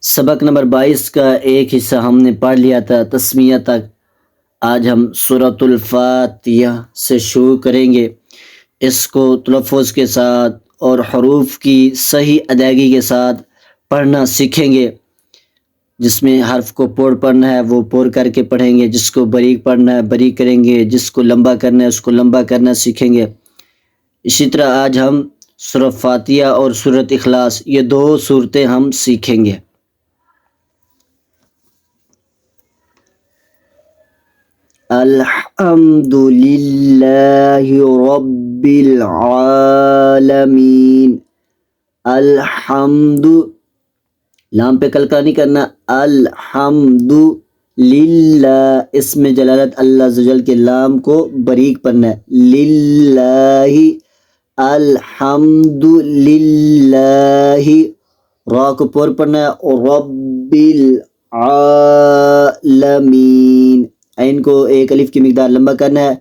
سبق نمبر 22 کا ایک حصہ ہم نے پڑھ لیا تھا، تسمیہ تک۔ آج ہم سورۃ الفاتحہ سے شروع کریں گے۔ اس کو تلفظ کے ساتھ اور حروف کی صحیح ادائیگی کے ساتھ پڑھنا سیکھیں گے۔ جس میں حرف کو پور پڑھنا ہے وہ پور کر کے پڑھیں گے، جس کو باریک پڑھنا ہے باریک کریں گے، جس کو لمبا کرنا ہے اس کو لمبا کرنا سیکھیں گے۔ اسی طرح آج ہم سورۃ فاتحہ اور سورۃ اخلاص، یہ دو صورتیں ہم سیکھیں گے۔ الحمد للہ رب العالمین۔ الحمد، لام پہ کلکا نہیں کرنا، الحمد للہ، اس میں جلالت اللہ عز و جل کے لام کو باریک پڑھنا ہے، للہ، الحمد للہ، را کو پور پڑھنا ہے، رب العالمین، عین کو ایک الف کی مقدار لمبا کرنا ہے،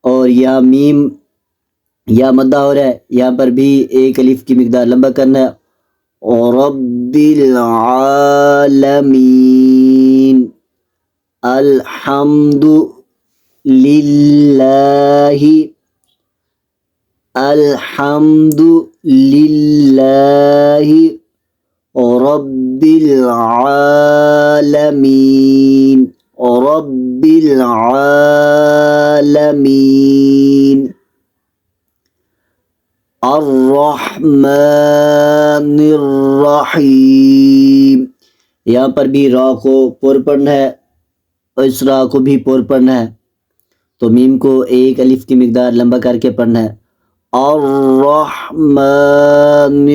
اور یا میم یا مدہ ہو رہا ہے، یہاں پر بھی ایک الف کی مقدار لمبا کرنا ہے، رب العالمین، الحمد للہ، الحمد للہ رب العالمین، رب العالمین، الرحمن الرحیم، یہاں پر بھی را کو پور پڑھنا ہے اور اس را کو بھی پور پڑھنا ہے، تو میم کو ایک الف کی مقدار لمبا کر کے پڑھنا ہے، الرحمن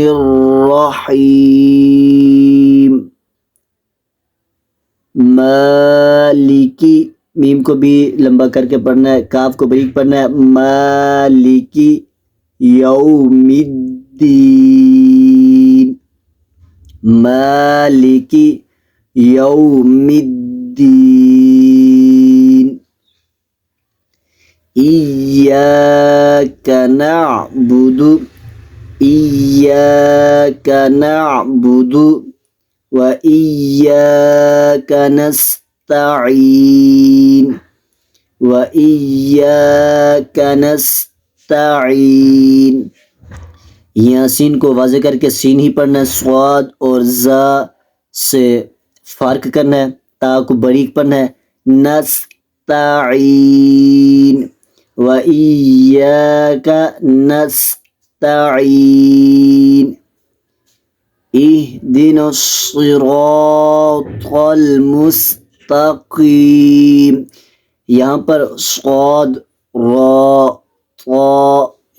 الرحیم، مالکی، میم کو بھی لمبا کر کے پڑھنا ہے، کاف کو باریک پڑھنا ہے، مالکی یوم الدین، مالکی یوم الدین، ایاک نعبد، ایاک نعبد و ایاک نستعین، و ایاک نستعین، یہاں سین کو واضح کر کے سین ہی پڑھنا ہے، صاد اور زا سے فرق کرنا ہے، تا کو باریک پڑھنا ہے، نستعین، و ایاک نستعین، اہدنا الصراط المستقیم، یہاں پر صاد، را، طا،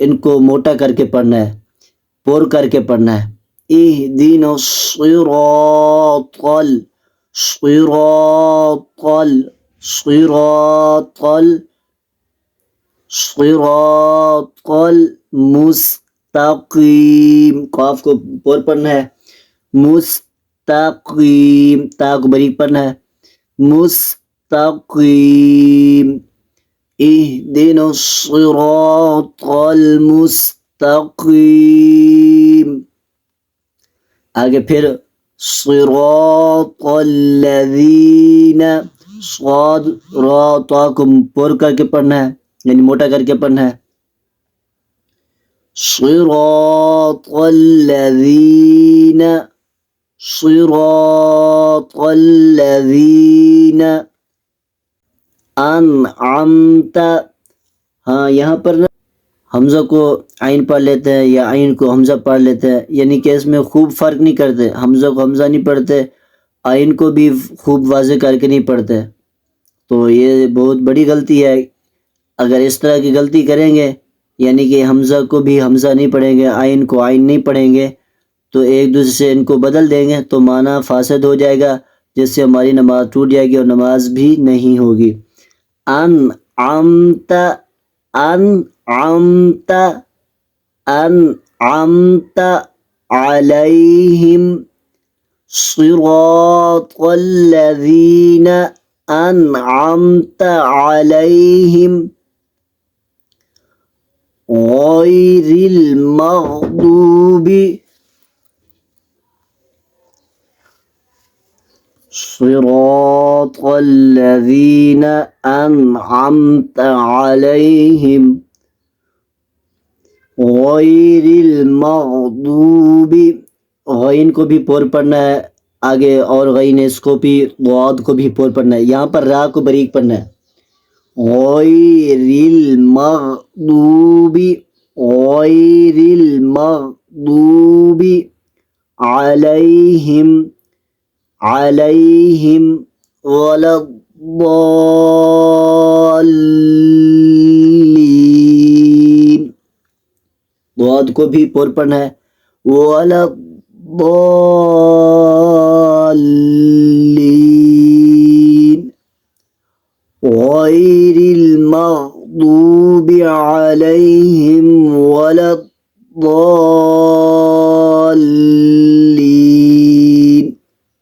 ان کو موٹا کر کے پڑھنا ہے، پور کر کے پڑھنا ہے، اہدنا الصراط صراط المستقیم، قاف کو پور پڑھنا ہے، مستقیم، تا کو باریک پڑھنا ہے، مستقیم، اہدنا الصراط المستقیم، آگے پھر صراط الذین، صاد، را، طا کو پور کر کے پڑھنا ہے یعنی موٹا کر کے پڑھنا ہے، صراط الذین، صراط الذین انعمت، ہاں یہاں پر حمزہ کو عین پڑھ لیتے ہیں یا عین کو حمزہ پڑھ لیتے ہیں، یعنی کہ اس میں خوب فرق نہیں کرتے، حمزہ کو حمزہ نہیں پڑھتے، عین کو بھی خوب واضح کر کے نہیں پڑھتے، تو یہ بہت بڑی غلطی ہے۔ اگر اس طرح کی غلطی کریں گے یعنی کہ حمزہ کو بھی حمزہ نہیں پڑھیں گے، عین کو عین نہیں پڑھیں گے، تو ایک دوسرے سے ان کو بدل دیں گے تو معنی فاسد ہو جائے گا، جس سے ہماری نماز ٹوٹ جائے گی اور نماز بھی نہیں ہوگی۔ انعمت، انعمت، انعمت علیہم، صراط الذین انعمت علیہم غیر المغضوب صراط الذین انعمت علیہم غیر المغضوب، غین کو بھی پور پڑھنا ہے آگے، اور غین اس کو بھی، غاد کو بھی پور پڑھنا ہے، یہاں پر را کو باریک پڑھنا ہے، غیر المغضوب، غیر المغضوب علیہم، علیہم ولا الضالین، غاد کو بھی پور پڑھنا ہے، ولا الضالین، غیر المغضوب علیہم ولا الضالین،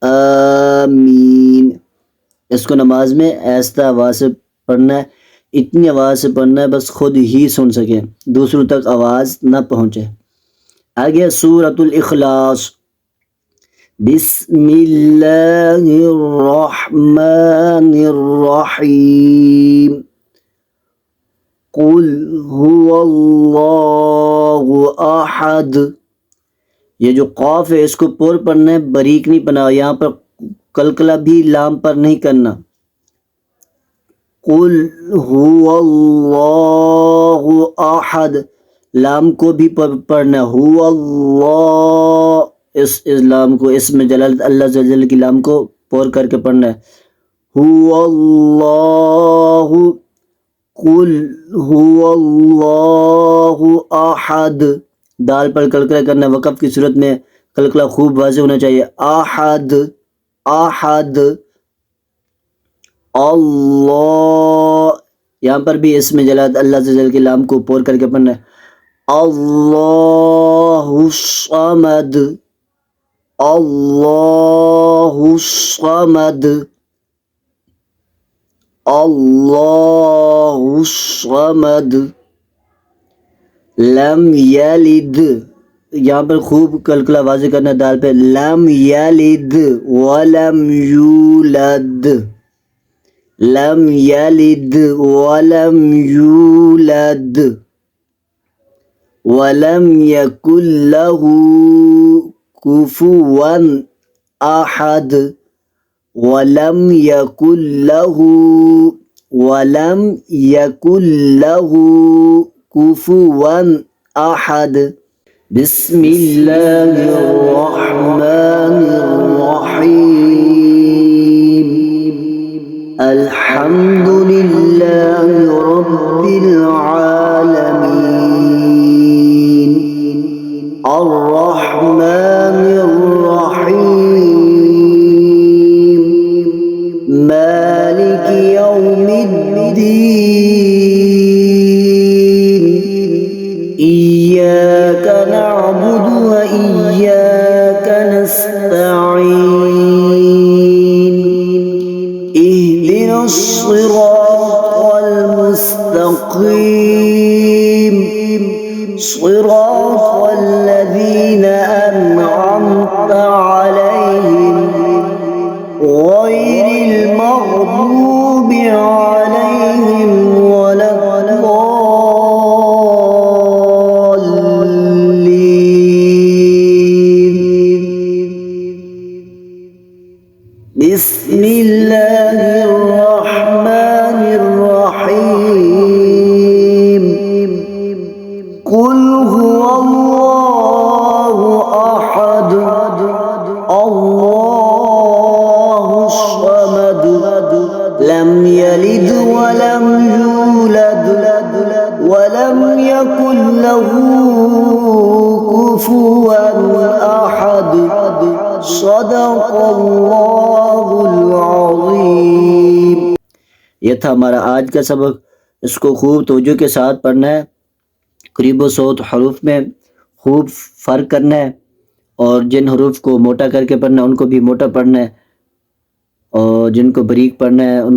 آمین۔ اس کو نماز میں ایسا آواز سے پڑھنا ہے، اتنی آواز سے پڑھنا ہے بس خود ہی سن سکیں، دوسروں تک آواز نہ پہنچے۔ آگے سورۃ الاخلاص، بسم اللہ الرحمن الرحیم، قل هو اللہ احد، یہ جو قاف ہے اس کو پور پڑھنا ہے، باریک نہیں پڑھنا، یہاں پر قلقلہ بھی لام پر نہیں کرنا، قل هو اللہ احد، لام کو بھی پڑھنا ہے، هو اللہ، اس لام کو، اس میں جلالت اللہ عز و جل کی لام کو پور کر کے پڑھنا ہے، هو اللہ، قل هو اللہ احد، دال پر قلقلہ کرنا ہے، وقف کی صورت میں قلقلہ خوب واضح ہونا چاہیے، احد، احد، اللہ، یہاں پر بھی اس میں جلالت اللہ عز و جل کی لام کو پور کر کے پڑھنا ہے، اللہ الصمد، اللہ الصمد، اللہ الصمد، لم یلد، یہاں پر خوب قلقلہ واضح کرنا ہے دال پہ، لم یلد ولم یولد، لم یلد ولم یولد، ولم یکن له کفوا احد، ولم یکن له کفوا احد، بسم اللہ الرحمن الرحیم، الحمد للہ رب العالمین، الرحمن الرحیم، مالک یوم الدین، ایاک نعبد و ایاک نستعین، اہدنا الصراط المستقیم، صراط الذین انعمت علیہم غیر المغضوب علیہم ولا الضالین، بسم اللہ الرحمن الرحیم، قل هو اللہ احد، اللہ الصمد، لم یلد ولم یولد ولم یکن له کفوا احد، صدق اللہ العظیم۔ یہ تھا ہمارا آج کا سبق، اس کو خوب توجہ کے ساتھ پڑھنا ہے، قریب و صوت حروف میں خوب فرق کرنا ہے، اور جن حروف کو موٹا کر کے پڑھنا ہے ان کو بھی موٹا پڑھنا ہے، اور جن کو باریک پڑھنا ہے ان